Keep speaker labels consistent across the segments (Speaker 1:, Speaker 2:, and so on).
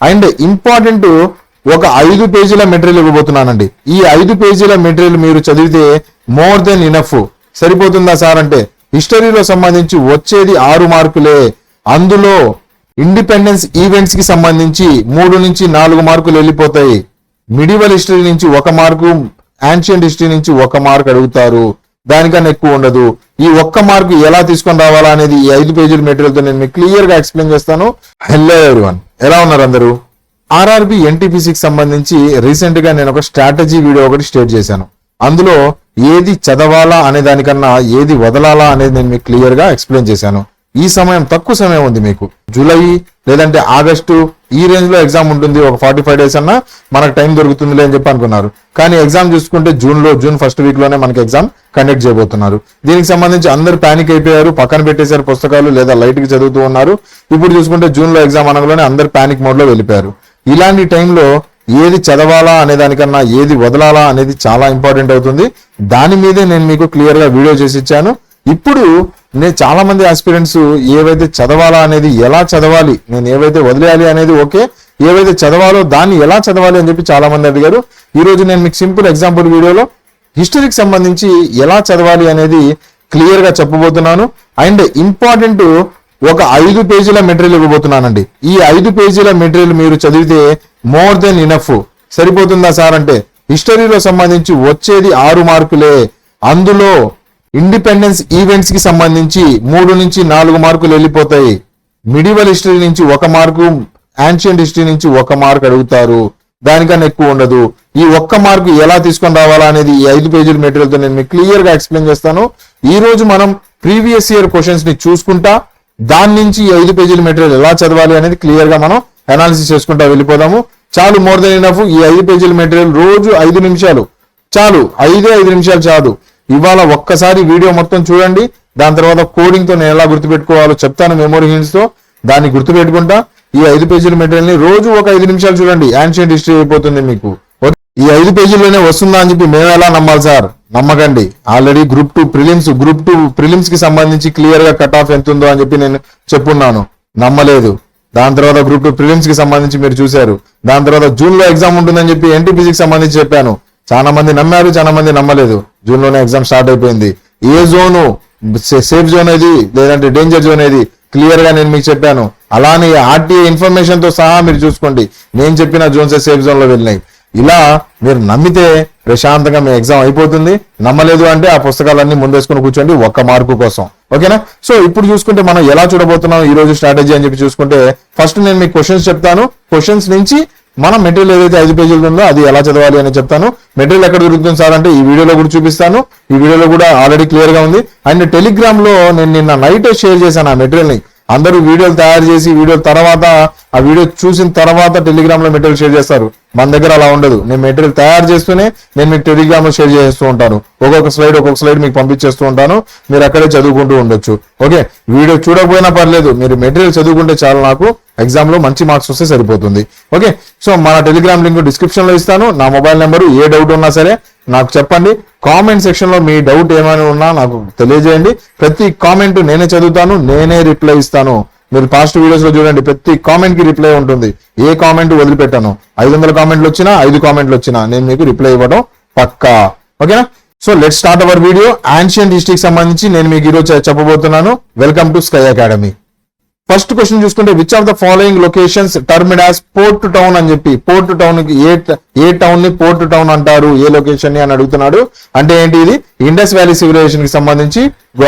Speaker 1: And important ఒక 5 పేజీల material ఇవ్వబోతున్నానండి. ఈ 5 పేజీల మెటీరియల్ మీరు చదివితే మోర్ దెన్ ఇనఫ్. సరిపోతుందా సార్ అంటే హిస్టరీలో సంబంధించి వచ్చేది 6 మార్కులే. అందులో ఇండిపెండెన్స్ ఈవెంట్స్ కి సంబంధించి 3 నుంచి 4 మార్కులు వెళ్ళిపోతాయి. మిడివల్ హిస్టరీ నుంచి 1 మార్కు, యాన్షియంట్ హిస్టరీ నుంచి 1 మార్క్ అడుగుతారు. దానికన్నా ఎక్కువ ఉండదు. ఈ 1 మార్కు ఎలా తీసుకొని రావాలా అనేది ఈ 5 పేజీల మెటీరియల్ తో నేను మీకు క్లియర్ గా ఎక్స్ప్లెయిన్ చేస్తాను. హలో ఎవ్రీవన్, ఎలా ఉన్నారు అందరూ? ఆర్ఆర్బి ఎన్టీపీసీకి సంబంధించి రీసెంట్ గా నేను ఒక స్ట్రాటజీ వీడియో ఒకటి స్టేట్ చేశాను. అందులో ఏది చదవాలా అనే దానికన్నా ఏది వదలాలా అనేది నేను మీకు క్లియర్ గా ఎక్స్ప్లెయిన్ చేశాను. ఈ సమయం తక్కువ సమయం ఉంది మీకు. జూలై లేదంటే ఆగస్టు ఈ రేంజ్ లో ఎగ్జామ్ ఉంటుంది. ఒక 45 days అన్నా మనకు టైం దొరుకుతుందిలే అని చెప్పి అనుకున్నారు. కానీ ఎగ్జామ్ చూసుకుంటే జూన్ ఫస్ట్ వీక్ లోనే మనకి ఎగ్జామ్ కండక్ట్ చేయబోతున్నారు. దీనికి సంబంధించి అందరు ప్యానిక్ అయిపోయారు, పక్కన పెట్టేశారు పుస్తకాలు లేదా లైట్ కి చదువుతూ ఉన్నారు. ఇప్పుడు చూసుకుంటే జూన్ లో ఎగ్జామ్ అనగానే అందరు ప్యానిక్ మోడ్ లో వెళ్ళిపోయారు. ఇలాంటి టైంలో ఏది చదవాలా అనే దానికన్నా ఏది వదలాలా అనేది చాలా ఇంపార్టెంట్ అవుతుంది. దాని మీదే నేను మీకు క్లియర్ గా వీడియో చేసి ఇచ్చాను. ఇప్పుడు నేను చాలా మంది ఆస్పిరెంట్స్ ఏవైతే చదవాలా అనేది ఎలా చదవాలి, నేను ఏవైతే వదిలేయాలి అనేది ఓకే, ఏవైతే చదవాలో దాన్ని ఎలా చదవాలి అని చెప్పి చాలా మంది అడిగారు. ఈ రోజు నేను మీకు సింపుల్ ఎగ్జాంపుల్ వీడియోలో హిస్టరీకి సంబంధించి ఎలా చదవాలి అనేది క్లియర్ గా చెప్పబోతున్నాను. అండ్ ఇంపార్టెంట్ ఒక 5 పేజీల మెటీరియల్ ఇవ్వబోతున్నానండి. ఈ 5 పేజీల మెటీరియల్ మీరు చదివితే మోర్ దెన్ ఇనఫ్. సరిపోతుందా సార్ అంటే హిస్టరీలో సంబంధించి వచ్చేది 6 మార్కులే. అందులో ఇండిపెండెన్స్ ఈవెంట్స్ కి సంబంధించి 3 నుంచి 4 మార్కులు వెళ్ళిపోతాయి. మిడివల్ హిస్టరీ నుంచి 1 మార్కు, యాన్షియంట్ హిస్టరీ నుంచి 1 మార్క్ అడుగుతారు. దానికన్నా ఎక్కువ ఉండదు. ఈ 1 మార్కు ఎలా తీసుకొని రావాలా అనేది ఈ 5 పేజీల మెటీరియల్ తో నేను మీకు క్లియర్ గా ఎక్స్ప్లెయిన్ చేస్తాను. ఈ రోజు మనం ప్రీవియస్ ఇయర్ క్వశ్చన్స్ ని చూసుకుంటా దాని నుంచి ఈ 5 పేజీల మెటీరియల్ ఎలా చదవాలి అనేది క్లియర్ గా మనం అనాలిసిస్ చేసుకుంటా వెళ్ళిపోదాము. చాలు, మోర్ దెన్ ఇనఫ్. ఈ 5 పేజీల మెటీరియల్ రోజు 5 నిమిషాలు చాలు. 5 నిమిషాలు చాలు. ఇవాళ ఒక్కసారి వీడియో మొత్తం చూడండి. దాని తర్వాత కోడింగ్ తో నేను ఎలా గుర్తుపెట్టుకోవాలో చెప్తాను. మెమోరీ హింట్స్ తో దాన్ని గుర్తుపెట్టుకుంటా. ఈ 5 పేజీల మెటీరియల్ ని రోజు ఒక 5 నిమిషాలు చూడండి. యాన్షియంట్ హిస్టరీ అయిపోతుంది మీకు. ఈ 5 పేజీల్లోనే వస్తుందా అని చెప్పి మేము ఎలా నమ్మాలి సార్? నమ్మకండి. ఆల్రెడీ గ్రూప్ 2 ప్రిలిమ్స్ కి సంబంధించి క్లియర్ గా కట్ ఆఫ్ ఎంత ఉందో అని చెప్పి నేను చెప్పున్నాను. నమ్మలేదు. దాని తర్వాత గ్రూప్ 2 ప్రిలిమ్స్ కి సంబంధించి మీరు చూశారు. దాని తర్వాత జూన్ లో ఎగ్జామ్ ఉంటుందని చెప్పి ఎన్టీపీసీకి సంబంధించి చెప్పాను. చాలా మంది నమ్మారు, చాలా మంది నమ్మలేదు. జూన్ లోనే ఎగ్జామ్ స్టార్ట్ అయిపోయింది. ఏ జోను సేఫ్ జోన్ ఏది లేదంటే డేంజర్ జోన్ ఏది క్లియర్ గా నేను మీకు చెప్పాను. అలానే ఆర్టీఏ ఇన్ఫర్మేషన్ తో సహా మీరు చూసుకోండి. నేను చెప్పిన జోన్స్ సేఫ్ జోన్ లో వెళ్ళినాయి. ఇలా మీరు నమ్మితే ప్రశాంతంగా మీ ఎగ్జామ్ అయిపోతుంది. నమ్మలేదు అంటే ఆ పుస్తకాలన్నీ ముందేసుకుని కూర్చోండి 1 మార్కు కోసం. ఓకేనా? సో ఇప్పుడు చూసుకుంటే మనం ఎలా చూడబోతున్నాం ఈ రోజు స్ట్రాటజీ అని చెప్పి చూసుకుంటే ఫస్ట్ నేను మీకు క్వశ్చన్స్ చెప్తాను. క్వశ్చన్స్ నుంచి మనం మెటీరియల్ ఏదైతే 5 పేజీలు ఉందో అది ఎలా చదవాలి అని చెప్తాను. మెటీరియల్ ఎక్కడ దొరుకుతుంది సార్ అంటే ఈ వీడియోలో కూడా చూపిస్తాను. ఈ వీడియోలో కూడా ఆల్రెడీ క్లియర్ గా ఉంది. అండ్ టెలిగ్రామ్ లో నేను నిన్న నైట్ షేర్ చేశాను ఆ మెటీరియల్ ని. అందరూ వీడియోలు తయారు చేసి వీడియో తర్వాత ఆ వీడియో చూసిన తర్వాత టెలిగ్రామ్ లో మెటీరియల్ షేర్ చేస్తారు. మన దగ్గర అలా ఉండదు. నేను మెటీరియల్ తయారు చేస్తూనే నేను మీకు టెలిగ్రామ్ లో షేర్ చేస్తూ ఉంటాను. ఒక్కొక్క స్లైడ్ మీకు పంపించేస్తూ ఉంటాను. మీరు అక్కడే చదువుకుంటూ ఉండొచ్చు. ఓకే, వీడియో చూడకపోయినా పర్లేదు, మీరు మెటీరియల్ చదువుకుంటే చాలు. నాకు ఎగ్జామ్ లో మంచి మార్క్స్ వస్తే సరిపోతుంది. ఓకే, సో మన టెలిగ్రామ్ లింక్ డిస్క్రిప్షన్ లో ఇస్తాను. నా మొబైల్ నెంబరు, ఏ డౌట్ ఉన్నా సరే నాకు చెప్పండి. కామెంట్ సెక్షన్ లో మీ డౌట్ ఏమైనా ఉన్నా నాకు తెలియజేయండి. ప్రతి కామెంట్ నేనే చదువుతాను, నేనే రిప్లై ఇస్తాను. మీరు పాస్ట్ వీడియోస్ లో చూడండి, ప్రతి కామెంట్ కి రిప్లై ఉంటుంది. ఏ కామెంట్ వదిలిపెట్టాను. 500 కామెంట్లు వచ్చినా 5 కామెంట్లు వచ్చినా నేను మీకు రిప్లై ఇవ్వడం పక్కా. ఓకేనా? So let's start our video. Ancient హిస్టరీకి సంబంధించి నేను మీకు ఈరోజు చెప్పబోతున్నాను. Welcome to Sky Academy. First question చూసుకుంటే which of the following locations termed as port town అని చెప్పి, పోర్ట్ టౌన్ కి ఏ టౌన్ ని పోర్ట్ టౌన్ అంటారు, ఏ లొకేషన్ ని అని అడుగుతున్నాడు. అంటే ఏంటి? ఇది ఇండస్ వ్యాలీ సివిలైజేషన్ కి సంబంధించి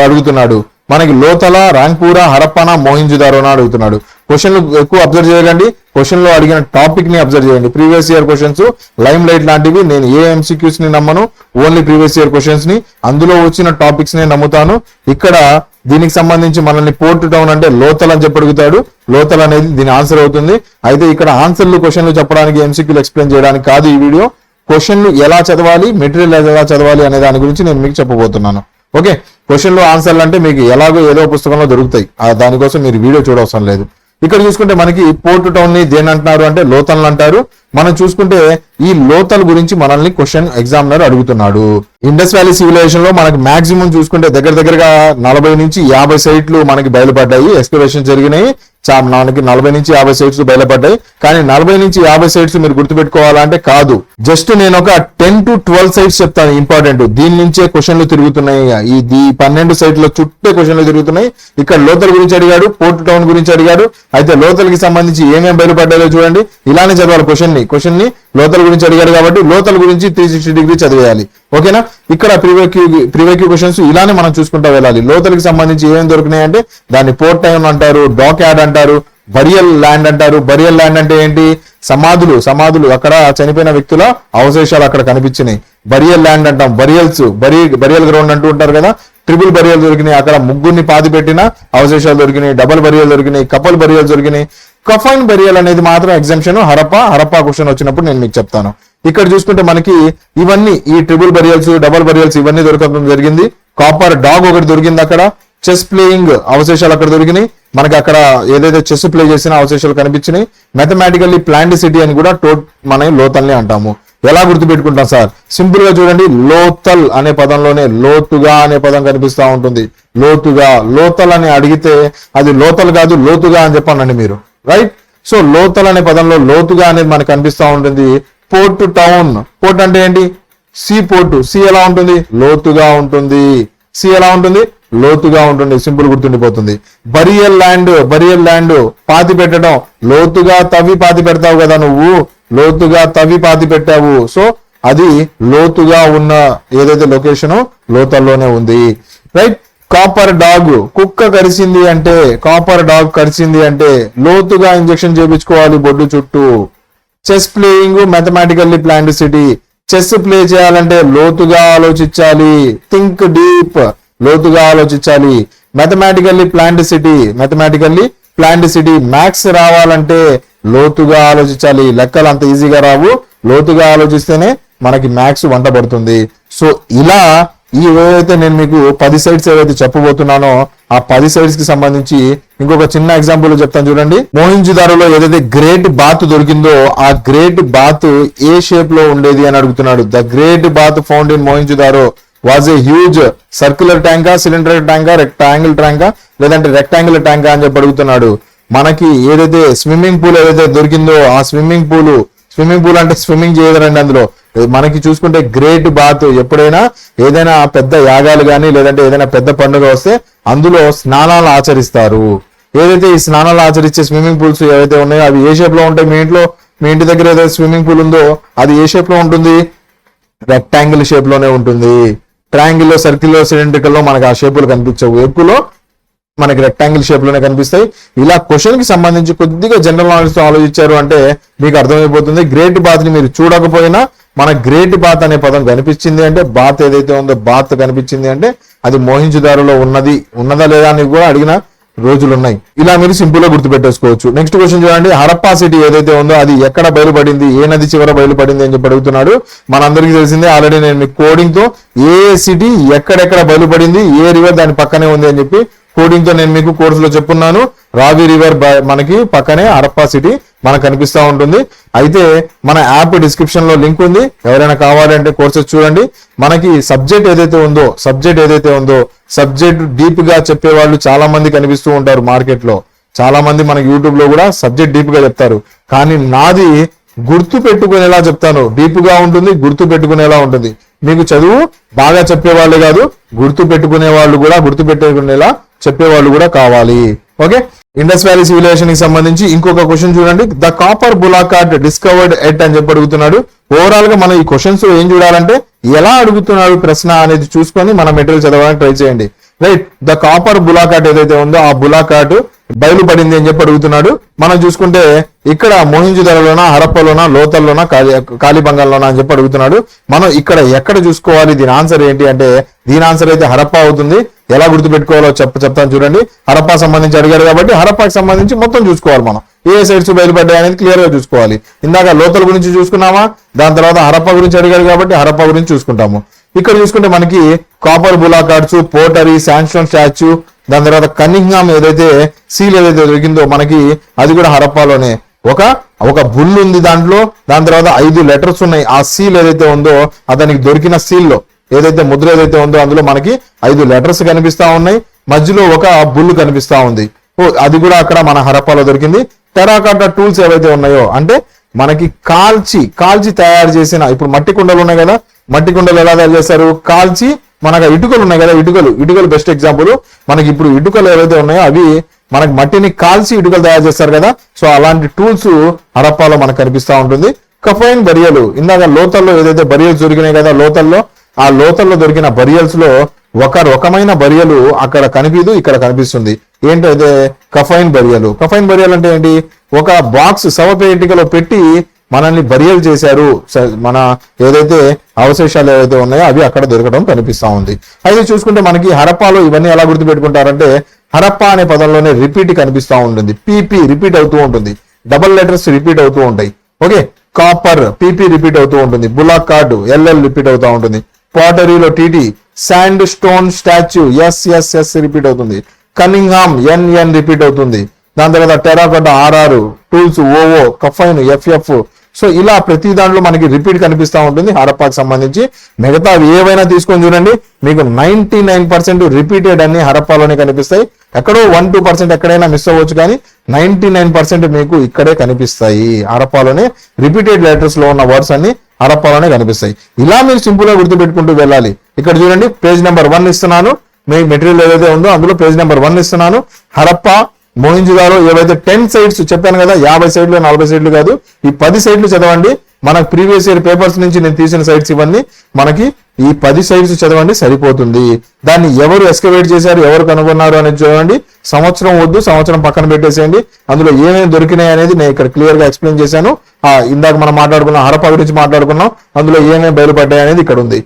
Speaker 1: అడుగుతున్నాడు. మనకి లోతల, రాంగ్పూరా, హరప్పన, మోహింజోదారో అడుగుతున్నాడు. క్వశ్చన్లు ఎక్కువ అబ్జర్వ్ చేయకండి. క్వశ్చన్ లో అడిగిన టాపిక్ ని అబ్జర్వ్ చేయండి. Previous year questions, lime light లాంటివి. నేను ఏ ఎంసీక్యూస్ ని నమ్మను, ఓన్లీ ప్రీవియస్ ఇయర్ క్వశ్చన్స్ ని, అందులో వచ్చిన టాపిక్స్ ని నమ్ముతాను. ఇక్కడ దీనికి సంబంధించి మనల్ని పోర్ట్ టౌన్ అంటే లోతల్ అని చెప్పి అడుగుతాడు. లోతల్ అనేది దీని ఆన్సర్ అవుతుంది. అయితే ఇక్కడ ఆన్సర్లు క్వశ్చన్లు చెప్పడానికి, ఎంసీక్యూలు ఎక్స్ప్లెయిన్ చేయడానికి కాదు ఈ వీడియో. క్వశ్చన్లు ఎలా చదవాలి, మెటీరియల్ ఎలా చదవాలి అనే దాని గురించి నేను మీకు చెప్పబోతున్నాను. ఓకే, క్వశ్చన్లు ఆన్సర్లు అంటే మీకు ఎలాగో ఏదో పుస్తకంలో దొరుకుతాయి. దానికోసం మీరు వీడియో చూడవసరం లేదు. ఇక్కడ చూసుకుంటే మనకి పోర్ట్ టౌన్ ని దేని అంటున్నారు అంటే లోతల్ అంటారు. మనం చూసుకుంటే ఈ లోతల్ గురించి మనల్ని క్వశ్చన్ ఎగ్జామినర్ అడుగుతున్నాడు. ఇండస్ వ్యాలీ సివిలైజేషన్ లో మనకి మాక్సిమం చూసుకుంటే దగ్గరగా 40 నుంచి 50 సైట్లు మనకి బయలుపడ్డాయి, ఎక్స్ప్లోరేషన్ జరిగినాయి. మనకి 40 నుంచి 50 సైట్స్ బయలుపడ్డాయి. కానీ 40 నుంచి 50 సైట్స్ మీరు గుర్తుపెట్టుకోవాలంటే కాదు. జస్ట్ నేను ఒక 10 to 12 సైట్స్ చెప్తాను ఇంపార్టెంట్. దీని నుంచే క్వశ్చన్లు తిరుగుతున్నాయి. ఈ 12 సైట్ల చుట్టే క్వశ్చన్లు తిరుగుతున్నాయి. ఇక్కడ లోతల్ గురించి అడిగాడు, పోర్ట్ టౌన్ గురించి అడిగాడు. అయితే లోతల్కి సంబంధించి ఏమేమి బయలుపడ్డాయో చూడండి. ఇలానే చదవాలి క్వశ్చన్ ని లోతల్ గురించి అడిగాడు కాబట్టి లోతల్ గురించి 360 డిగ్రీ చదివేయాలి. ఓకేనా? ఇక్కడ ప్రీవేక్యూ క్వశ్చన్స్ ఇలానే మనం చూసుకుంటా వెళ్ళాలి. లోతల్కి సంబంధించి ఏమేమి దొరికినాయి అంటే దాన్ని పోర్ట్ టౌన్ అంటారు, డాక్ యార్డ్ అంటారు, బరియల్ ల్యాండ్ అంటారు. బరియల్ ల్యాండ్ అంటే ఏంటి? సమాధులు అక్కడ చనిపోయిన వ్యక్తుల అవశేషాలు అక్కడ కనిపించినాయి. బరియల్ ల్యాండ్ అంటాం. బరియల్ గ్రౌండ్ అంటూ ఉంటారు కదా. ట్రిపుల్ బరియల్ దొరికినాయి. అక్కడ ముగ్గురిని పాతి పెట్టిన అవశేషాలు దొరికినాయి. డబుల్ బరియల్ దొరికినాయి. కపుల్ బరియల్ దొరికినాయి. కఫైన్ బరియల్ అనేది మాత్రం ఎగ్జామ్షన్. హరప్పా క్వశ్చన్ వచ్చినప్పుడు నేను మీకు చెప్తాను. ఇక్కడ చూసుకుంటే మనకి ఇవన్నీ ఈ ట్రిపుల్ బరియల్స్, డబుల్ బరియల్స్ ఇవన్నీ దొరకడం జరిగింది. కాపర్ డాగ్ ఒకటి దొరికింది. అక్కడ చెస్ ప్లేయింగ్ అవశేషాలు అక్కడ దొరికినాయి. మనకి అక్కడ ఏదైతే చెస్ ప్లే చేసిన అవశేషాలు కనిపించినాయి. మ్యాథమెటికల్లీ ప్లాండ్ సిటీ అని కూడా మనం లోతల్ని అంటాము. ఎలా గుర్తుపెట్టుకుంటాం సార్? సింపుల్ గా చూడండి. లోతల్ అనే పదంలోనే లోతుగా అనే పదం కనిపిస్తా ఉంటుంది. లోతల్ అని అడిగితే అది లోతల్ కాదు, లోతుగా అని చెప్పండి మీరు. రైట్? సో లోతల్ అనే పదంలో లోతుగా అనేది మనకు కనిపిస్తా ఉంటుంది. Port town. పోర్ట్ అంటే ఏంటి? See port. సీ ఎలా ఉంటుంది? లోతుగా ఉంటుంది. సీ ఎలా ఉంటుంది? లోతుగా ఉంటుంది. సింపుల్ గుర్తుండిపోతుంది. బరియల్ ల్యాండ్ పాతి పెట్టడం. లోతుగా తవ్వి పాతి పెడతావు కదా నువ్వు. లోతుగా తవ్వి పాతి పెట్టావు. సో అది లోతుగా ఉన్న ఏదైతే లొకేషన్ లోతల్లోనే ఉంది. రైట్? Copper dog. కుక్క కరిచింది అంటే, కాపర్ డాగ్ కరిచింది అంటే లోతుగా ఇంజెక్షన్ చేయించుకోవాలి బొడ్డు చుట్టూ. Chess playing mathematically planned city. Chess play చేయాలంటే లోతుగా ఆలోచించాలి. Think deep. లోతుగా ఆలోచించాలి. Mathematically planned city. మ్యాథ్స్ రావాలంటే లోతుగా ఆలోచించాలి. లెక్కలు అంత ఈజీగా రావు. లోతుగా ఆలోచిస్తేనే మనకి మ్యాథ్స్ వంట పడుతుంది. సో ఇలా ఏవైతే నేను మీకు 10 సైట్స్ ఏవైతే చెప్పబోతున్నానో ఆ 10 సైట్స్ కి సంబంధించి ఇంకొక చిన్న ఎగ్జాంపుల్ చెప్తాను చూడండి. మోహింజుదారోలో ఏదైతే గ్రేట్ బాత్ దొరికిందో ఆ గ్రేట్ బాత్ ఏ షేప్ లో ఉండేది అని అడుగుతున్నాడు. The great bath found in Mohenjodaro was a huge circular ట్యాంకా, సిలిండర్ ట్యాంకా, రెక్టాంగిల్ ట్యాంకా, లేదంటే రెక్టాంగిల్ ట్యాంకా అని చెప్పి అడుగుతున్నాడు. మనకి ఏదైతే స్విమ్మింగ్ పూల్ ఏదైతే దొరికిందో ఆ స్విమ్మింగ్ పూల్ అంటే స్విమ్మింగ్ చేయదండి అందులో. మనకి చూసుకుంటే గ్రేట్ బాత్ ఎప్పుడైనా ఏదైనా పెద్ద యాగాలు కానీ లేదంటే ఏదైనా పెద్ద పండుగ వస్తే అందులో స్నానాలు ఆచరిస్తారు. ఏదైతే ఈ స్నానాలు ఆచరించే స్విమ్మింగ్ పూల్స్ ఏవైతే ఉన్నాయో అవి ఏ షేప్ లో ఉంటాయి? మీ ఇంటి దగ్గర ఏదైతే స్విమ్మింగ్ పూల్ ఉందో అది ఏ షేప్ లో ఉంటుంది? రెక్టాంగిల్ షేప్ లోనే ఉంటుంది. ట్రయాంగిల్ లో, సర్కిల్ లో, సిలిండ్రికల్ లో మనకి ఆ షేపులు కనిపించవు. ఎక్కువలో మనకి రెక్టాంగిల్ షేప్ లోనే కనిపిస్తాయి. ఇలా క్వశ్చన్ కి సంబంధించి కొద్దిగా జనరల్ నాలెడ్జ్ తో ఆలోచించారు అంటే మీకు అర్థమైపోతుంది. గ్రేట్ బాత్ ని మీరు చూడకపోయినా మన గ్రేట్ బాత్ అనే పదం కనిపించింది అంటే, బాత్ ఏదైతే ఉందో బాత్ కనిపించింది అంటే అది మోహింజుదారోలో ఉన్నదా లేదా అని కూడా అడిగిన రోజులు ఉన్నాయి. ఇలా మీరు సింపుల్ గా గుర్తుపెట్టేసుకోవచ్చు. నెక్స్ట్ క్వశ్చన్ చూడండి. హరప్పా సిటీ ఏదైతే ఉందో అది ఎక్కడ బయలుపడింది, ఏ నది చివర బయలుపడింది అని చెప్పి అడుగుతున్నాడు. మనందరికీ తెలిసిందే ఆల్రెడీ నేను మీకు కోడింగ్ తో ఏ సిటీ ఎక్కడెక్కడ బయలుపడింది, ఏ రివర్ దాని పక్కనే ఉంది అని చెప్పి కోడింగ్ తో నేను మీకు కోర్సులో చెప్పున్నాను. రావి రివర్ మనకి పక్కనే హరప్పా సిటీ మనకు కనిపిస్తా ఉంటుంది. అయితే మన యాప్ డిస్క్రిప్షన్ లో లింక్ ఉంది. ఎవరైనా కావాలంటే కోర్సెస్ చూడండి. మనకి సబ్జెక్ట్ ఏదైతే ఉందో సబ్జెక్ట్ డీప్ గా చెప్పే వాళ్ళు చాలా మంది కనిపిస్తూ ఉంటారు మార్కెట్ లో. చాలా మంది మనకి యూట్యూబ్ లో కూడా సబ్జెక్ట్ డీప్ గా చెప్తారు. కానీ నాది గుర్తు పెట్టుకునేలా చెప్తాను. డీప్ గా ఉంటుంది, గుర్తు పెట్టుకునేలా ఉంటుంది. మీకు చదువు బాగా చెప్పేవాళ్ళే కాదు, గుర్తు పెట్టుకునేలా చెప్పేవాళ్ళు కూడా కావాలి. ఓకే? ఇండస్ వ్యాలీ సివిలైజేషన్ కి సంబంధించి ఇంకొక క్వశ్చన్ చూడండి. ద కాపర్ బులాకాట్ డిస్కవర్డ్ ఎట్ అని చెప్పి అడుగుతున్నాడు. ఓవరాల్ గా మనం ఈ క్వశ్చన్స్ ఏం చూడాలంటే ఎలా అడుగుతున్నాడు ప్రశ్న అనేది చూసుకొని మన మెటీరియల్ చదవడానికి ట్రై చేయండి. రైట్? ద కాపర్ బులాకాట్ ఏదైతే ఉందో ఆ బులాకాట్ బయలుపడింది అని చెప్పి అడుగుతున్నాడు. మనం చూసుకుంటే ఇక్కడ మోహింజుదారోలోనా, హరప్పలోనా, లోతల్లోనా, కాళీబంగాల్లోనా అని చెప్పి అడుగుతున్నాడు. మనం ఇక్కడ ఎక్కడ చూసుకోవాలి? దీని ఆన్సర్ ఏంటి అంటే దీని ఆన్సర్ అయితే హరప్పా అవుతుంది. ఎలా గుర్తుపెట్టుకోవాలో చెప్తాను చూడండి. హరప్పా సంబంధించి అడిగారు కాబట్టి హరప్పాకి సంబంధించి మొత్తం చూసుకోవాలి. మనం ఏ సైట్స్ బయలుపడ్డాయి అనేది క్లియర్ గా చూసుకోవాలి. ఇందాక లోతల్ గురించి చూసుకున్నామా, దాని తర్వాత హరప్పా గురించి అడిగారు కాబట్టి హరప్పా గురించి చూసుకుంటాము. ఇక్కడ చూసుకుంటే మనకి కాపర్ బులాకాట్స్, పోటరీ, శాండ్స్టోన్ స్టాచ్యూ, దాని తర్వాత కన్నింగ్హామ్ ఏదైతే సీల్ ఏదైతే దొరికిందో మనకి అది కూడా హరప్పాలోనే. ఒక బుల్ ఉంది దాంట్లో. దాని తర్వాత 5 లెటర్స్ ఉన్నాయి. ఆ సీల్ ఏదైతే ఉందో అతనికి దొరికిన సీల్లో ఏదైతే ముద్ర ఏదైతే ఉందో అందులో మనకి 5 లెటర్స్ కనిపిస్తా ఉన్నాయి. మధ్యలో ఒక బుల్ కనిపిస్తా ఉంది. అది కూడా అక్కడ మన హరప్పాలో దొరికింది. టెరాకోటా టూల్స్ ఏవైతే ఉన్నాయో అంటే మనకి కాల్చి తయారు చేసిన, ఇప్పుడు మట్టి కుండలు ఉన్నాయి కదా, మట్టి కుండలు ఎలా తయారు చేస్తారు, కాల్చి మనకు ఇటుకలు ఉన్నాయి కదా, ఇటుకలు బెస్ట్ ఎగ్జాంపుల్. మనకి ఇప్పుడు ఇటుకలు ఏవైతే ఉన్నాయో అవి మనకి మట్టిని కాల్చి ఇటుకలు తయారు చేస్తారు కదా, సో అలాంటి టూల్స్ హరప్పాలో మనకు కనిపిస్తూ ఉంటుంది. కఫైన్ బరియలు, ఇందాక లోతల్లో ఏదైతే బరియల్స్ దొరికినాయి కదా, ఆ లోతల్లో దొరికిన బరియల్స్ లో ఒక రకమైన బరియలు అక్కడ కనిపిదు, ఇక్కడ కనిపిస్తుంది. ఏంటైతే కఫైన్ బరియలు. కఫైన్ బరియలు అంటే ఏంటి, ఒక బాక్స్ శవపేటికలో పెట్టి మనల్ని బరియలు చేశారు, మన ఏదైతే అవశేషాలు ఏవైతే ఉన్నాయో అవి అక్కడ దొరకడం కనిపిస్తా ఉంది. అయితే చూసుకుంటే మనకి హరప్పాలో ఇవన్నీ ఎలా గుర్తుపెట్టుకుంటారంటే, హరప్పా అనే పదంలోనే రిపీట్ కనిపిస్తా ఉంటుంది. పీపీ రిపీట్ అవుతూ ఉంటుంది, డబుల్ లెటర్స్ రిపీట్ అవుతూ ఉంటాయి. ఓకే, కాపర్ పీపీ రిపీట్ అవుతూ ఉంటుంది, బులాక్ కార్డు ఎల్ఎల్ రిపీట్ అవుతూ ఉంటుంది, పాటరీలో TT, sandstone statue S repeat అవుతుంది, కన్నింగ్హామ్ ఎన్ రిపీట్ అవుతుంది. దాని తర్వాత terracotta RR, tools OO, coffin FF. So ఇలా ప్రతి దాంట్లో మనకి రిపీట్ కనిపిస్తూ ఉంటుంది హరప్పాకి సంబంధించి. మిగతా ఏవైనా తీసుకొని చూడండి, మీకు 99% రిపీటెడ్ అన్ని హరప్పాలోనే కనిపిస్తాయి. ఎక్కడో 1-2% ఎక్కడైనా మిస్ అవ్వచ్చు, కానీ 99% మీకు ఇక్కడే కనిపిస్తాయి. హరప్పాలోనే రిపీటెడ్ లెటర్స్ లో ఉన్న వర్డ్స్ అన్ని హరప్పాలోనే కనిపిస్తాయి. ఇలా మీరు సింపుల్ గా గుర్తుపెట్టుకుంటూ వెళ్ళాలి. ఇక్కడ చూడండి, పేజ్ నెంబర్ 1 ఇస్తున్నాను, మీ మెటీరియల్ ఏదైతే ఉందో అందులో పేజ్ నెంబర్ 1 ఇస్తున్నాను. హరప్పా, మోహింజోదారో ఏవైతే 10 సైడ్స్ చెప్పాను కదా, 50 సైడ్లు 40 సైడ్లు కాదు, ఈ 10 సైడ్లు చదవండి. మనకు ప్రీవియస్ ఇయర్ పేపర్స్ నుంచి నేను తీసిన సైడ్స్ ఇవన్నీ, మనకి ఈ 10 సైడ్స్ చదవండి సరిపోతుంది. దాన్ని ఎవరు ఎక్స్కవేట్ చేశారు, ఎవరు కనుగొన్నారు అనేది చూడండి. సంవత్సరం వద్దు, సంవత్సరం పక్కన పెట్టేసేయండి. అందులో ఏమేమి దొరికినాయి అనేది నేను ఇక్కడ క్లియర్ గా ఎక్స్ప్లెయిన్ చేశాను. ఇందాక మనం మాట్లాడుకున్నాం, హరప్పా గురించి మాట్లాడుకున్నాం, అందులో ఏమేమి బయలుపడ్డాయి అనేది ఇక్కడ ఉంది.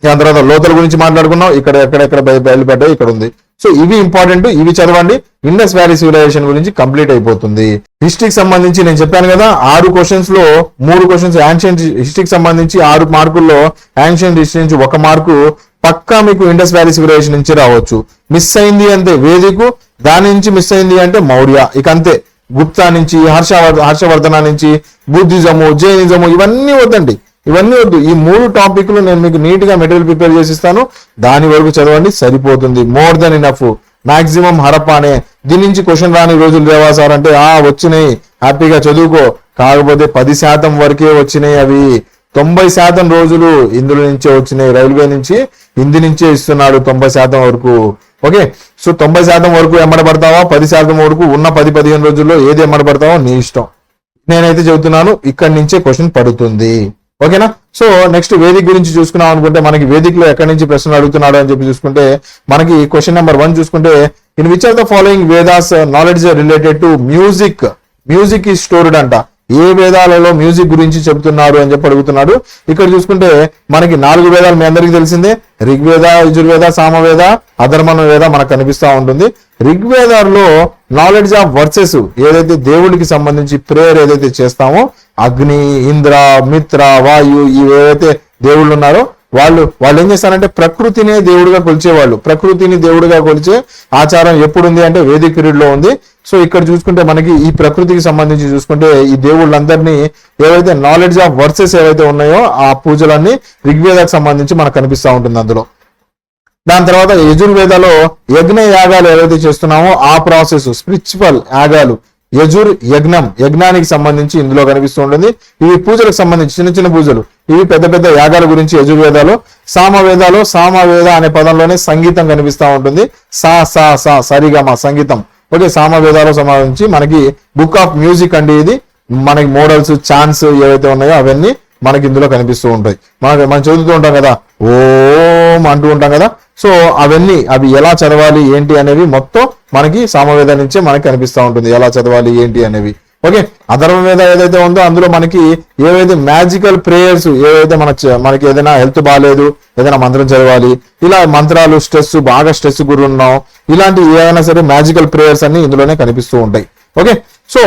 Speaker 1: దాని తర్వాత లోతల గురించి మాట్లాడుకున్నాం, ఇక్కడ ఎక్కడెక్కడ బయలుపడ్డాయి ఇక్కడ ఉంది. సో ఇవి ఇంపార్టెంట్, ఇవి చదవండి. ఇండస్ వ్యాలీ సివిలైజేషన్ గురించి కంప్లీట్ అయిపోతుంది. హిస్టరీకి సంబంధించి నేను చెప్పాను కదా, 6 క్వశ్చన్స్ లో 3 క్వశ్చన్స్ యాన్షియంట్ హిస్టరీకి సంబంధించి, 6 మార్కుల్లో యాన్షియంట్ హిస్టరీ నుంచి 1 మార్కు పక్కా మీకు ఇండస్ వ్యాలీ సివిలైజేషన్ నుంచి రావచ్చు. మిస్ అయింది అంటే వేదికు, దాని నుంచి మిస్ అయింది అంటే మౌర్య, ఇక అంతే. గుప్తా నుంచి, హర్షవర్ధన నుంచి, బుద్ధిజము, జైనిజము, ఇవన్నీ వద్దండి, ఇవన్నీ వద్దు. ఈ 3 టాపిక్లు నేను మీకు నీట్ గా మెటీరియల్ ప్రిపేర్ చేసి ఇస్తాను, దాని వరకు చదవండి సరిపోతుంది. More than enough. మాక్సిమం హరప్పానే. దీని నుంచి క్వశ్చన్ రాని రోజులు లేవా సార్ అంటే, వచ్చినాయి, హ్యాపీగా చదువుకో. కాకపోతే 10% వరకే వచ్చినాయి అవి. 90% రోజులు ఇందులో నుంచే వచ్చినాయి. రైల్వే నుంచి, హిందీ నుంచే ఇస్తున్నాడు 90% వరకు. ఓకే, సో 90% వరకు ఎమ్మడబడతావా, 10% వరకు ఉన్న 10-15 రోజుల్లో ఏది ఎమ్మడబడతావో నీ ఇష్టం. నేనైతే చెబుతున్నాను ఇక్కడి నుంచే క్వశ్చన్ పడుతుంది. ఓకేనా. సో నెక్స్ట్ వేదిక్ గురించి చూసుకున్నాం అనుకుంటే, మనకి వేదిక్ లో ఎక్కడి నుంచి ప్రశ్నలు అడుగుతున్నాడు అని చెప్పి చూసుకుంటే, మనకి క్వశ్చన్ నెంబర్ 1 చూసుకుంటే, in which are the following Vedas knowledge related to music ఈ స్టోర్డ్ అంట. ఏ వేదాలలో మ్యూజిక్ గురించి చెబుతున్నారు అని చెప్పి అడుగుతున్నాడు. ఇక్కడ చూసుకుంటే మనకి 4 వేదాలు మీ అందరికీ తెలిసిందే, ఋగ్వేద, యజుర్వేద, సామవేద, అధర్వణ వేద మనకు కనిపిస్తా ఉంటుంది. ఋగ్వేదాల్లో నాలెడ్జ్ ఆఫ్ వర్సెస్, ఏదైతే దేవుడికి సంబంధించి ప్రేయర్ ఏదైతే చేస్తామో, అగ్ని, ఇంద్ర, మిత్ర, వాయు, ఏవైతే దేవుళ్ళు ఉన్నారో వాళ్ళు ఏం చేస్తారంటే ప్రకృతినే దేవుడిగా కొలిచేవాళ్ళు. ప్రకృతిని దేవుడిగా కొలిచే ఆచారం ఎప్పుడుంది అంటే వేదిక్ పీరియడ్ లో ఉంది. సో ఇక్కడ చూసుకుంటే మనకి ఈ ప్రకృతికి సంబంధించి చూసుకుంటే, ఈ దేవుళ్ళందరినీ ఏవైతే నాలెడ్జ్ ఆఫ్ వర్సెస్ ఏవైతే ఉన్నాయో ఆ పూజలన్నీ ఋగ్వేదానికి సంబంధించి మనకు కనిపిస్తూ ఉంటుంది అందులో. దాని తర్వాత యజుర్వేదలో యజ్ఞ యాగాలు ఏవైతే చేస్తున్నామో ఆ ప్రాసెస్, స్పిరిచువల్ యాగాలు, యజ్ఞానికి సంబంధించి ఇందులో కనిపిస్తూ ఉంటుంది. ఇవి పూజలకు సంబంధించి చిన్న పూజలు, ఇవి పెద్ద యాగాల గురించి యజుర్వేదాలు. సామవేద అనే పదంలోనే సంగీతం కనిపిస్తూ ఉంటుంది. సరిగమ సంగీతం. ఓకే, సామవేదాలకు సంబంధించి మనకి బుక్ ఆఫ్ మ్యూజిక్ అండి ఇది. మనకి మోడల్స్, ఛాన్స్ ఏవైతే ఉన్నాయో అవన్నీ మనకి ఇందులో కనిపిస్తూ ఉంటాయి. మనం చదువుతూ ఉంటాం కదా, ఓం అంటూ ఉంటాం కదా. సో అవి ఎలా చదవాలి ఏంటి అనేవి మొత్తం మనకి సామవేద నుంచే మనకి కనిపిస్తూ ఉంటుంది, ఎలా చదవాలి ఏంటి అనేవి. ఓకే, అధర్వవేద ఏదైతే ఉందో అందులో మనకి ఏవైతే మ్యాజికల్ ప్రేయర్స్, ఏవైతే మనకి ఏదైనా హెల్త్ బాగాలేదు, ఏదైనా మంత్రం చదవాలి, ఇలా మంత్రాలు, బాగా స్ట్రెస్ గురి ఉన్నాం, ఇలాంటి ఏదైనా సరే మ్యాజికల్ ప్రేయర్స్ అన్ని ఇందులోనే కనిపిస్తూ ఉంటాయి. ఓకే, సో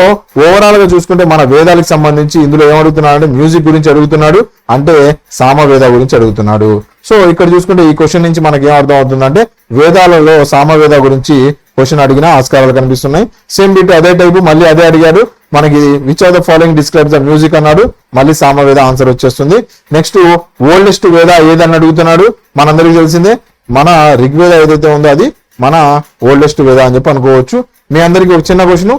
Speaker 1: ఓవరాల్ గా చూసుకుంటే మన వేదాలకు సంబంధించి ఇందులో ఏమడుగుతున్నాడు అంటే మ్యూజిక్ గురించి అడుగుతున్నాడు, అంటే సామవేద గురించి అడుగుతున్నాడు. సో ఇక్కడ చూసుకుంటే ఈ క్వశ్చన్ నుంచి మనకి ఏం అర్థం అవుతుందంటే, వేదాలలో సామవేద గురించి క్వశ్చన్ అడిగిన ఆస్కారాలు కనిపిస్తున్నాయి. సేమ్ బిట్ అదే టైపు మళ్ళీ అదే అడిగాడు మనకి, which are the following describes the music అన్నాడు, మళ్ళీ సామవేద ఆన్సర్ వచ్చేస్తుంది. నెక్స్ట్ ఓల్డెస్ట్ వేద ఏదని అడుగుతున్నాడు. మనందరికీ తెలిసిందే మన ఋగ్వేద ఏదైతే ఉందో అది మన ఓల్డెస్ట్ వేద అని చెప్పి అనుకోవచ్చు. మీ అందరికి ఒక చిన్న క్వశ్చన్,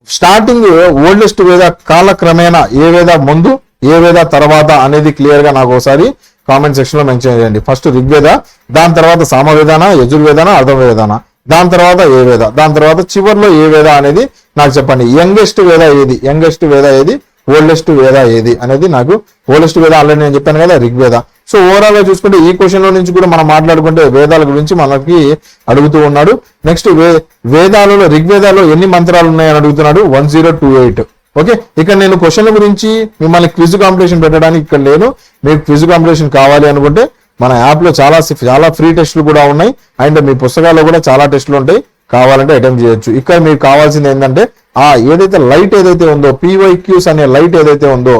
Speaker 1: స్టార్టింగ్ ఓల్డెస్ట్ వేద కాలక్రమేణా ఏ వేద ముందు ఏ వేద తర్వాత అనేది క్లియర్ గా నాకు ఒకసారి కామెంట్ సెక్షన్ లో మెన్షన్ చేయండి. ఫస్ట్ ఋగ్వేద, దాని తర్వాత సామవేదాన, యజుర్వేదాన, అథర్వవేదాన, దాని తర్వాత ఏ వేద, దాని తర్వాత చివరిలో ఏ వేద అనేది నాకు చెప్పండి. యంగెస్ట్ వేద ఏది, యంగెస్ట్ వేద ఏది, ఓల్డెస్ట్ వేద ఏది అనేది నాకు. ఓల్డెస్ట్ వేద ఆల్రెడీ నేను చెప్పాను కదా, ఋగ్వేద. సో ఓవరాల్ గా చూసుకుంటే ఈ క్వశ్చన్ లో నుంచి కూడా మనం మాట్లాడుకుంటే వేదాల గురించి మనకి అడుగుతూ ఉన్నాడు. నెక్స్ట్ వేదాలలో ఋగ్వేదాల్లో ఎన్ని మంత్రాలు ఉన్నాయని అడుగుతున్నాడు, 1028. ఓకే, ఇక్కడ నేను క్వశ్చన్ల గురించి మిమ్మల్ని క్విజ్ కాంపిటీషన్ పెట్టడానికి ఇక్కడ లేను. మీకు క్విజ్ కాంపిటీషన్ కావాలి అనుకుంటే మన యాప్ లో చాలా ఫ్రీ టెస్టులు కూడా ఉన్నాయి, అండ్ మీ పుస్తకాల్లో కూడా చాలా టెస్టులు ఉంటాయి, కావాలంటే అటెంప్ట్ చేయొచ్చు. ఇక్కడ మీకు కావాల్సింది ఏంటంటే ఏదైతే లైట్ ఏదైతే ఉందో, PYQs అనే లైట్ ఏదైతే ఉందో,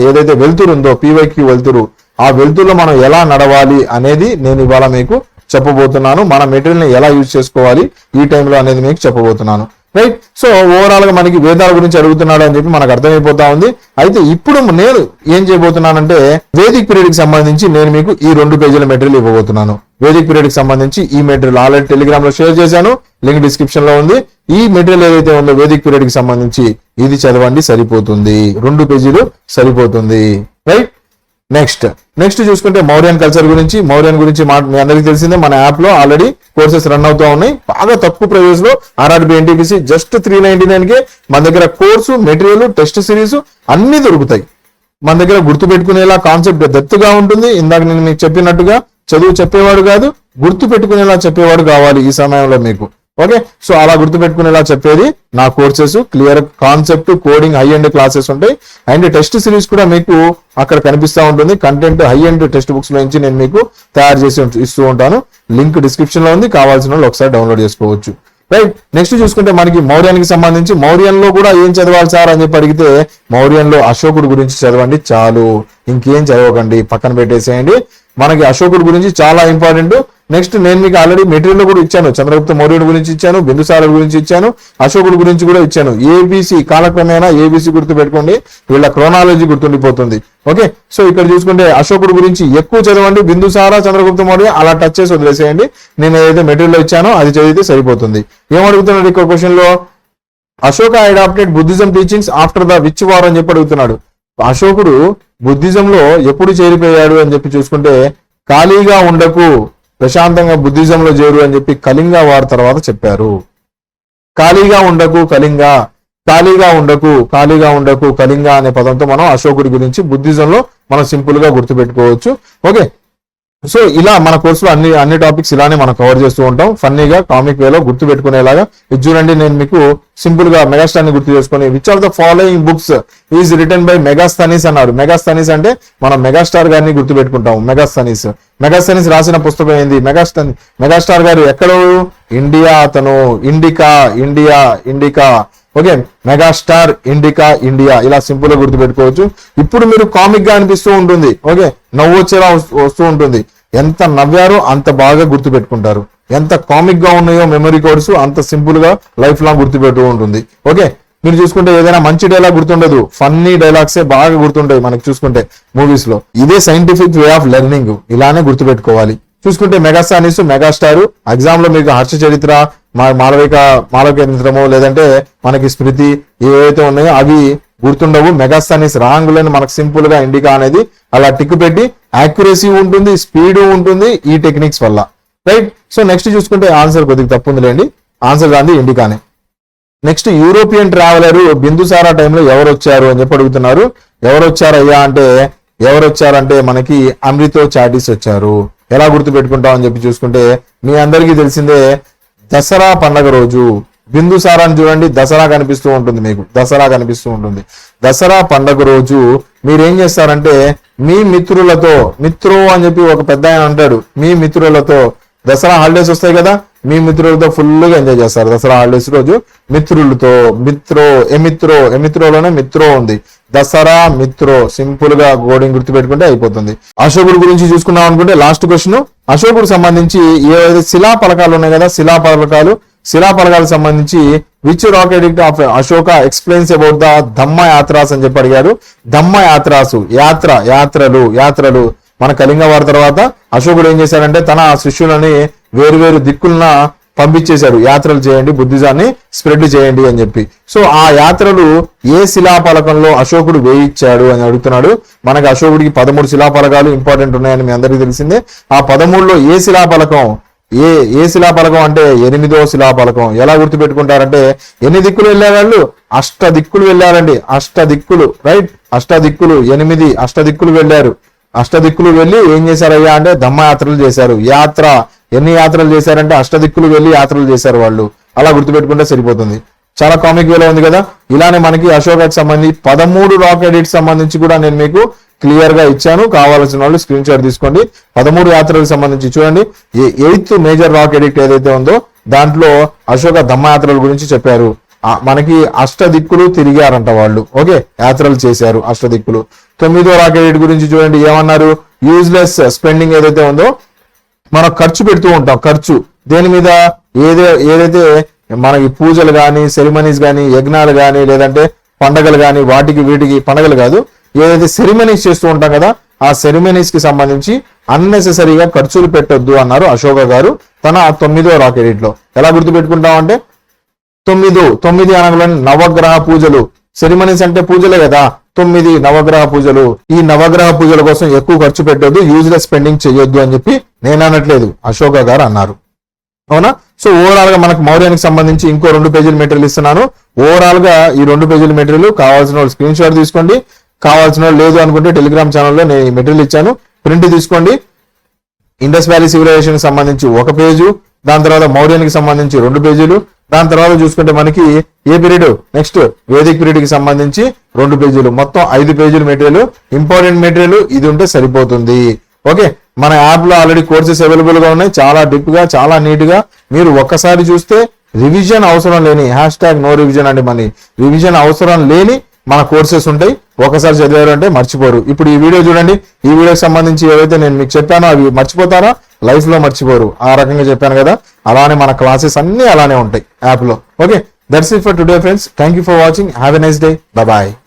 Speaker 1: ఏదైతే వెలుతురు ఉందో, PYQ వెలుతురు, ఆ వెలుతురులో మనం ఎలా నడవాలి అనేది నేను ఇవాళ మీకు చెప్పబోతున్నాను. మన మెటీరియల్ ని ఎలా యూజ్ చేసుకోవాలి ఈ టైంలో అనేది మీకు చెప్పబోతున్నాను. రైట్, సో ఓవరాల్ గా మనకి వేదాల గురించి అడుగుతున్నాడు అని చెప్పి మనకు అర్థమైపోతా ఉంది. అయితే ఇప్పుడు నేను ఏం చేయబోతున్నానంటే వేదిక్ పీరియడ్ కి సంబంధించి నేను మీకు ఈ 2 పేజీల మెటీరియల్ ఇవ్వబోతున్నాను. వేదిక్ పీరియడ్ కి సంబంధించి ఈ మెటీరియల్ ఆల్రెడీ టెలిగ్రామ్ లో షేర్ చేశాను, లింక్ డిస్క్రిప్షన్ లో ఉంది. ఈ మెటీరియల్ ఏదైతే ఉందో వేదిక్ పీరియడ్ కి సంబంధించి ఇది చదవండి, సరిపోతుంది, 2 పేజీలు సరిపోతుంది. రైట్, నెక్స్ట్ చూసుకుంటే మౌర్యన్ కల్చర్ గురించి. మౌర్యన్ గురించి మీ అందరికీ తెలిసిందే, మన యాప్ లో ఆల్రెడీ కోర్సెస్ రన్ అవుతూ ఉన్నాయి. బాగా తక్కువ ప్రైస్ లో RRB NTPC జస్ట్ 399 కే మన దగ్గర కోర్సు, మెటీరియల్, టెస్ట్ సిరీస్ అన్ని దొరుకుతాయి. మన దగ్గర గుర్తు పెట్టుకునేలా కాన్సెప్ట్ డెప్త్గా ఉంటుంది. ఇందాక నేను మీకు చెప్పినట్టుగా చదువు చెప్పేవాడు కాదు, గుర్తు పెట్టుకునేలా చెప్పేవాడు కావాలి ఈ సమయంలో మీకు. ఓకే, సో అలా గుర్తు పెట్టుకునేలా చెప్పేది నా courses. Clear concept, coding, high end classes ఉంటాయి. అండ్ టెస్ట్ సిరీస్ కూడా మీకు అక్కడ కనిపిస్తూ ఉంటుంది. Content high end text books లో నుంచి నేను మీకు తయారు చేసి ఇస్తూ ఉంటాను. లింక్ డిస్క్రిప్షన్ లో ఉంది, కావాల్సిన వాళ్ళు ఒకసారి డౌన్లోడ్ చేసుకోవచ్చు. రైట్, నెక్స్ట్ చూసుకుంటే మనకి మౌర్యానికి సంబంధించి మౌర్యన్ లో కూడా ఏం చదవాలి సార్ అని చెప్పి అడిగితే మౌర్యన్ లో అశోకుడు గురించి చదవండి చాలు, ఇంకేం చదవకండి, పక్కన పెట్టేసేయండి. మనకి అశోకుడు గురించి చాలా ఇంపార్టెంట్. నెక్స్ట్ నేను మీకు ఆల్రెడీ మెటీరియల్ కూడా ఇచ్చాను, చంద్రగుప్త మౌర్యుడు గురించి ఇచ్చాను, బిందుసారుడు గురించి ఇచ్చాను, అశోకుడు గురించి కూడా ఇచ్చాను. ABC కాలక్రమేణా ABC గుర్తు పెట్టుకోండి, వీళ్ళ క్రోనాలజీ గుర్తుండిపోతుంది. ఓకే, సో ఇక్కడ చూసుకుంటే అశోకుడు గురించి ఎక్కువ చదవండి, బిందుసార, చంద్రగుప్త మౌర్య అలా టచ్ చేసి వదిలేసేయండి. నేను ఏదైతే మెటీరియల్ ఇచ్చానో అది చదివితే సరిపోతుంది. ఏమడుగుతున్నాడు ఇక్కడ క్వశ్చన్ లో, Ashoka adopted Buddhism teachings after the which war అని చెప్పి అడుగుతున్నాడు. అశోకుడు బుద్ధిజం లో ఎప్పుడు చేరిపోయాడు అని చెప్పి చూసుకుంటే, ఖాళీగా ఉండకు, ప్రశాంతంగా బుద్ధిజంలో చేరు అని చెప్పి కళింగ వార్ తర్వాత చెప్పారు. ఖాళీగా ఉండకు కళింగ, ఖాళీగా ఉండకు, ఖాళీగా ఉండకు కళింగ అనే పదంతో మనం అశోకుడి గురించి బుద్ధిజంలో మనం సింపుల్ గా గుర్తుపెట్టుకోవచ్చు. ఓకే, సో ఇలా మన కోర్సులో అన్ని టాపిక్స్ ఇలానే మనం కవర్ చేస్తూ ఉంటాం, ఫన్నీగా కామిక్ వేలో గుర్తు పెట్టుకునేలాగా. ఇది చూడండి, నేను మీకు సింపుల్ గా మెగాస్టార్ ని గుర్తు చేసుకుని, which of the following books is written by Megasthenes అన్నారు. మెగాస్థనీస్ అంటే మనం మెగాస్టార్ గారిని గుర్తు పెట్టుకుంటాం. మెగాస్థనీస్ రాసిన పుస్తకం ఏంది? మెగాస్టార్ గారు ఎక్కడో ఇండియా, అతను ఇండికా. ఓకే, మెగాస్టార్ ఇండియా ఇలా సింపుల్ గా గుర్తు పెట్టుకోవచ్చు. ఇప్పుడు మీరు కామిక్ గా అనిపిస్తూ ఉంటుంది, ఓకే, నవ్వు వచ్చేలా వస్తూ ఉంటుంది. ఎంత నవ్వారో అంత బాగా గుర్తు పెట్టుకుంటారు, ఎంత కామిక్ గా ఉన్నాయో మెమరీ కోడ్స్ అంత సింపుల్ గా లైఫ్ లాంగ్ గుర్తు పెడుతూ ఉంటుంది. ఓకే, మీరు చూసుకుంటే ఏదైనా మంచి డైలాగ్ గుర్తుండదు, ఫన్నీ డైలాగ్సే బాగా గుర్తుంటాయి మనకి చూసుకుంటే మూవీస్ లో. ఇదే సైంటిఫిక్ వే ఆఫ్ లెర్నింగ్, ఇలానే గుర్తు పెట్టుకోవాలి. చూసుకుంటే మెగాస్టార్ మెగాస్టార్ ఎగ్జామ్ లో మీకు హర్ష చరిత్ర, మాలవిక లేదంటే మనకి స్మృతి ఏవైతే ఉన్నాయో అవి గుర్తుండవు. మెగాస్థనీస్ రాంగులని మనకు సింపుల్ గా ఇండికా అనేది అలా టిక్ పెట్టి, యాక్యురసీ ఉంటుంది, స్పీడ్ ఉంటుంది ఈ టెక్నిక్స్ వల్ల. రైట్, సో నెక్స్ట్ చూసుకుంటే ఆన్సర్ కొద్దిగా తప్పు ఉందిలేండి, ఆన్సర్ కాదు ఇండికానే. నెక్స్ట్ యూరోపియన్ ట్రావెలర్ బిందుసారా టైంలో ఎవరు వచ్చారు అని చెప్పి అడుగుతున్నారు. ఎవరు వచ్చారంటే మనకి అమృతో చాటిస్ వచ్చారు. ఎలా గుర్తు పెట్టుకుంటాం అని చెప్పి చూసుకుంటే మీ అందరికీ తెలిసిందే, దసరా పండగ రోజు బిందుసారాన్ని చూడండి, దసరా కనిపిస్తూ ఉంటుంది మీకు, దసరా పండగ రోజు మీరేం చేస్తారంటే మీ మిత్రులతో, అని చెప్పి ఒక పెద్ద ఆయన అంటాడు, మీ మిత్రులతో దసరా హాలిడేస్ వస్తాయి కదా, మీ మిత్రులతో ఫుల్గా ఎంజాయ్ చేస్తారు దసరా హాలిడేస్ రోజు. మిత్రులతో, ఎమిత్రోలోనే మిత్రో ఉంది, దసరా మిత్రో, సింపుల్ గా కోడింగ్ గుర్తు పెట్టుకుంటే అయిపోతుంది. అశోకుడు గురించి చూసుకున్నాం అనుకుంటే లాస్ట్ క్వశ్చన్, అశోకుడు సంబంధించి ఏదైతే శిలా పలకాలు ఉన్నాయి కదా, శిలా పలకాలకు సంబంధించి which rock edict of Ashoka explains about the Dhamma yatras అని చెప్పి అడిగారు. ధమ్మ యాత్రాసు, యాత్రలు మన కళింగ వారి తర్వాత అశోకుడు ఏం చేశాడంటే తన శిష్యులని వేరు దిక్కులన పంపించేశారు, యాత్రలు చేయండి, బుద్ధిజాన్ని స్ప్రెడ్ చేయండి అని చెప్పి. సో ఆ యాత్రలు ఏ శిలాఫలకంలో అశోకుడు వేయించాడు అని అడుగుతున్నాడు. మనకి అశోకుడికి 13 శిలాఫలకాలు ఇంపార్టెంట్ ఉన్నాయని మీ అందరికీ తెలిసిందే. ఆ 13లో ఏ శిలాఫలకం, ఏ శిలాఫలకం అంటే 8వ శిలాఫలకం. ఎలా గుర్తుపెట్టుకుంటారంటే, ఎన్ని దిక్కులు వెళ్ళేవాళ్ళు, అష్టదిక్కులు వెళ్ళారండి. అష్టదిక్కులు, రైట్, అష్టదిక్కులు 8 అష్టదిక్కులు వెళ్ళారు. అష్టదిక్కులు వెళ్ళి ఏం చేశారయ్యా అంటే ధమ్మయాత్రలు చేశారు. యాత్ర ఎన్ని యాత్రలు చేశారంటే అష్టదిక్కులు వెళ్ళి యాత్రలు చేశారు వాళ్ళు. అలా గుర్తుపెట్టుకుంటే సరిపోతుంది. చాలా కామిక్ వేలో ఉంది కదా. ఇలానే మనకి అశోకకి సంబంధించి 13 రాక్ ఎడిట్ సంబంధించి కూడా నేను మీకు క్లియర్ గా ఇచ్చాను. కావాల్సిన వాళ్ళు స్క్రీన్ షాట్ తీసుకోండి. 13 యాత్రలకు సంబంధించి చూడండి. 8th మేజర్ రాక్ ఎడిక్ట్ ఏదైతే ఉందో దాంట్లో అశోక ధమ్మయాత్రల గురించి చెప్పారు. మనకి అష్టదిక్కులు తిరిగారంట వాళ్ళు. ఓకే, యాత్రలు చేశారు అష్టదిక్కులు. 9వ రాక్ ఎడిక్ట్ గురించి చూడండి ఏమన్నారు. యూజ్లెస్ స్పెండింగ్ ఏదైతే ఉందో, మనం ఖర్చు పెడుతూ ఉంటాం. ఖర్చు దేని మీద, ఏదైతే మనకి పూజలు కానీ, సెరిమనీస్ కానీ, యజ్ఞాలు కానీ, లేదంటే పండగలు కానీ, వాటికి వీటికి, పండగలు కాదు, ఏదైతే సెరిమనీస్ చేస్తూ ఉంటాం కదా, ఆ సెరిమనీస్ కి సంబంధించి అన్నెసెసరీగా ఖర్చులు పెట్టొద్దు అన్నారు అశోక గారు తన 9వ రాక్ ఎడిట్ లో. ఎలా గుర్తుపెట్టుకుంటాం అంటే 9 అనగానే నవగ్రహ పూజలు, సెరిమనీస్ అంటే పూజలే కదా, 9 నవగ్రహ పూజలు. ఈ నవగ్రహ పూజల కోసం ఎక్కువ ఖర్చు పెట్టొద్దు, యూజ్లెస్ స్పెండింగ్ చేయొద్దు అని చెప్పి నేను అనట్లేదు, అశోక గారు అన్నారు. అవునా? సో ఓవరాల్ గా మనకు మౌర్యానికి సంబంధించి ఇంకో 2 పేజీల మెటీరియల్ ఇస్తున్నాను. ఓవరాల్ గా ఈ 2 పేజీల మెటీరియల్ కావాల్సిన వాళ్ళు స్క్రీన్ షాట్ తీసుకోండి. కావాల్సిన వాళ్ళు లేదు అనుకుంటే టెలిగ్రామ్ ఛానల్లో నేను ఈ మెటీరియల్ ఇచ్చాను, ప్రింట్ తీసుకోండి. ఇండస్ వ్యాలీ సివిలైజేషన్ సంబంధించి 1 పేజు, దాని తర్వాత మౌర్యానికి సంబంధించి 2 పేజీలు, దాని తర్వాత చూసుకుంటే మనకి a period, next Vedic period కి సంబంధించి 2 పేజీలు, మొత్తం 5 పేజీల మెటీరియల్. ఇంపార్టెంట్ మెటీరియల్ ఇది ఉంటే సరిపోతుంది. ఓకే, మన యాప్ లో ఆల్రెడీ కోర్సెస్ అవైలబుల్ గా ఉన్నాయి. చాలా డీప్ గా, చాలా నీట్ గా. మీరు ఒక్కసారి చూస్తే రివిజన్ అవసరం లేని, #నో రివిజన్ అంటే మన రివిజన్ అవసరం లేని మన కోర్సెస్ ఉంటాయి. ఒకసారి చదివారు అంటే మర్చిపోరు. ఇప్పుడు ఈ వీడియో చూడండి. ఈ వీడియోకి సంబంధించి ఏవైతే నేను మీకు చెప్పానో అవి మర్చిపోతారా? లైఫ్ లో మర్చిపోరు. ఆ రకంగా చెప్పాను కదా, అలానే మన క్లాసెస్ అన్ని అలానే ఉంటాయి యాప్ లో. Okay, that's it for today friends. Thank you for watching. Have a nice day. Bye.